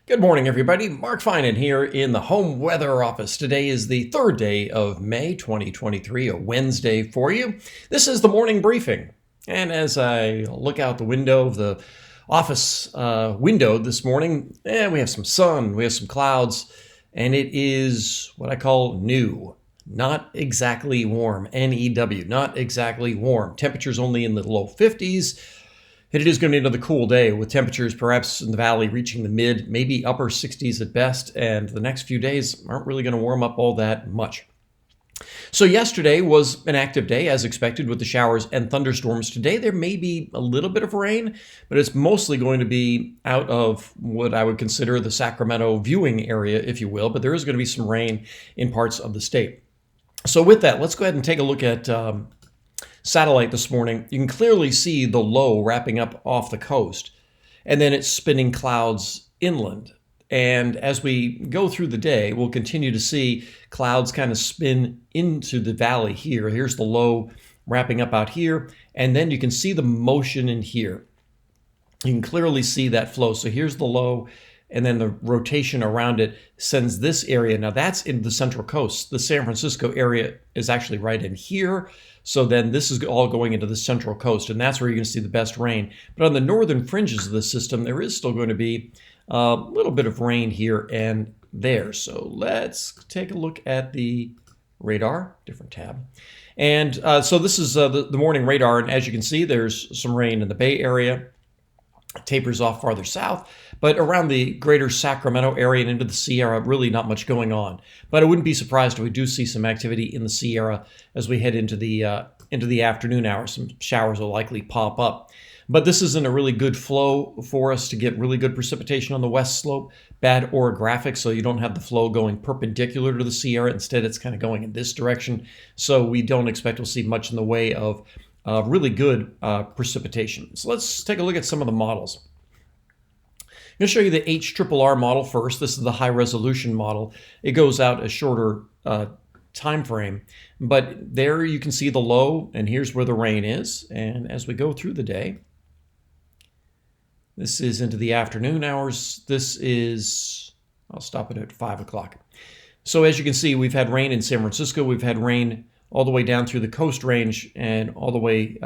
Good morning, everybody. Mark Finan here in the home weather office. Today is the third day of May 2023, a Wednesday for you. This is the morning briefing. And as I look out the window of the office window this morning, we have some sun, we have some clouds, and it is what I call new. Not exactly warm, NEW, not exactly warm. Temperatures only in the low 50s. It is going to be another cool day with temperatures perhaps in the valley reaching the mid, maybe upper 60s at best, and the next few days aren't really going to warm up all that much. So yesterday was an active day as expected with the showers and thunderstorms. Today there may be a little bit of rain, but it's mostly going to be out of what I would consider the Sacramento viewing area, if you will, but there is going to be some rain in parts of the state. So with that, let's go ahead and take a look at satellite this morning. You can clearly see the low wrapping up off the coast, and then it's spinning clouds inland. And as we go through the day, we'll continue to see clouds kind of spin into the valley here. Here's the low wrapping up out here, and then you can see the motion in here. You can clearly see that flow. So here's the low, and then the rotation around it sends this area. Now that's in the central coast. The San Francisco area is actually right in here. So then this is all going into the central coast, and that's where you're going to see the best rain. But on the northern fringes of the system, there is still going to be a little bit of rain here and there. So let's take a look at the radar, different tab. And so this is the morning radar, and as you can see, there's some rain in the Bay Area. Tapers off farther south, but around the greater Sacramento area and into the Sierra, really not much going on. But I wouldn't be surprised if we do see some activity in the Sierra as we head into the afternoon hours. Some showers will likely pop up. But this isn't a really good flow for us to get really good precipitation on the west slope. Bad orographic, so you don't have the flow going perpendicular to the Sierra. Instead, it's kind of going in this direction. So we don't expect we'll see much in the way of really good precipitation. So let's take a look at some of the models. I'm going to show you the HRRR model first. This is the high resolution model. It goes out a shorter time frame, but there you can see the low, and here's where the rain is. And as we go through the day, this is into the afternoon hours. This is, I'll stop it at 5 o'clock. So as you can see, we've had rain in San Francisco. We've had rain all the way down through the Coast Range and all the way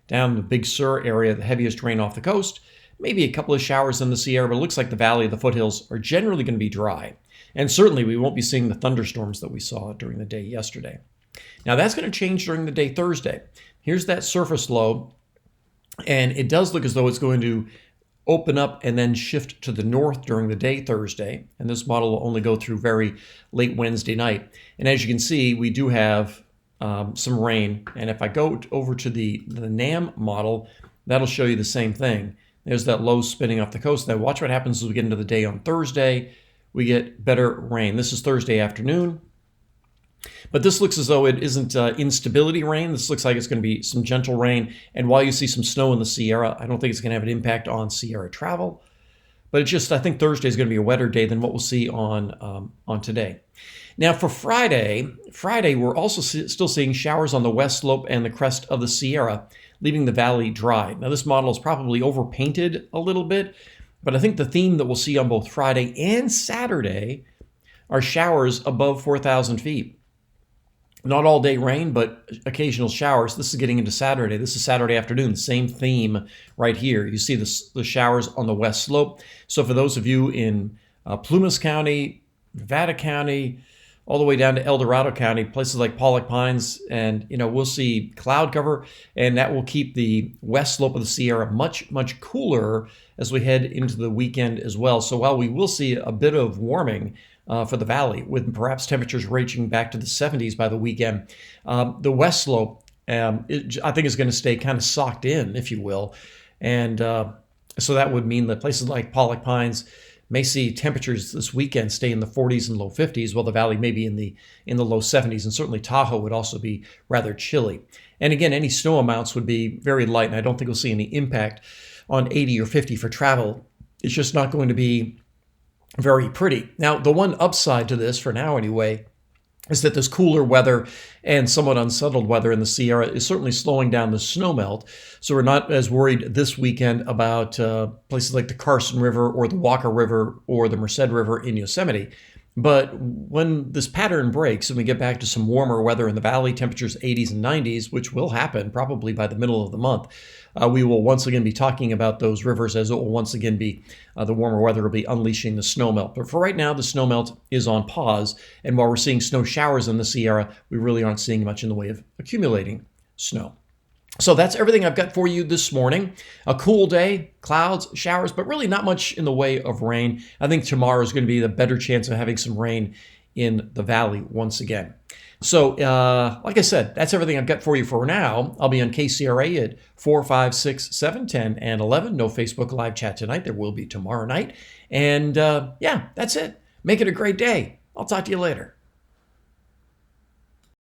down the Big Sur area, the heaviest rain off the coast. Maybe a couple of showers in the Sierra, but it looks like the valley of the foothills are generally going to be dry. And certainly we won't be seeing the thunderstorms that we saw during the day yesterday. Now that's going to change during the day Thursday. Here's that surface low, and it does look as though it's going to open up and then shift to the north during the day Thursday. And this model will only go through very late Wednesday night. And as you can see, we do have some rain. And if I go over to the NAM model, that'll show you the same thing. There's that low spinning off the coast. Now watch what happens as we get into the day on Thursday. We get better rain. This is Thursday afternoon. But this looks as though it isn't instability rain. This looks like it's going to be some gentle rain. And while you see some snow in the Sierra, I don't think it's going to have an impact on Sierra travel. But it's just, I think Thursday is going to be a wetter day than what we'll see on today. Now for Friday we're also still seeing showers on the west slope and the crest of the Sierra, leaving the valley dry. Now this model is probably overpainted a little bit, but I think the theme that we'll see on both Friday and Saturday are showers above 4,000 feet. Not all day rain, but occasional showers. This is getting into Saturday. This is Saturday afternoon. Same theme right here. You see the showers on the west slope. So for those of you in Plumas County, Nevada County, all the way down to El Dorado County, places like Pollock Pines, and we'll see cloud cover, and that will keep the west slope of the Sierra much, much cooler as we head into the weekend as well. So while we will see a bit of warming for the valley, with perhaps temperatures reaching back to the 70s by the weekend, the west slope, I think, is going to stay kind of socked in, if you will. And so that would mean that places like Pollock Pines may see temperatures this weekend stay in the 40s and low 50s, while the valley may be in the low 70s, and certainly Tahoe would also be rather chilly. And again, any snow amounts would be very light, and I don't think we'll see any impact on 80 or 50 for travel. It's just not going to be very pretty. Now, the one upside to this, for now anyway, is that this cooler weather and somewhat unsettled weather in the Sierra is certainly slowing down the snowmelt. So we're not as worried this weekend about places like the Carson River or the Walker River or the Merced River in Yosemite. But when this pattern breaks and we get back to some warmer weather in the valley, temperatures 80s and 90s, which will happen probably by the middle of the month, we will once again be talking about those rivers, as it will once again be the warmer weather will be unleashing the snowmelt. But for right now, the snowmelt is on pause. And while we're seeing snow showers in the Sierra, we really aren't seeing much in the way of accumulating snow. So that's everything I've got for you this morning. A cool day, clouds, showers, but really not much in the way of rain. I think tomorrow is going to be the better chance of having some rain in the valley once again. So, like I said, that's everything I've got for you for now. I'll be on KCRA at 4, 5, 6, 7, 10, and 11. No Facebook Live chat tonight. There will be tomorrow night. And yeah, that's it. Make it a great day. I'll talk to you later.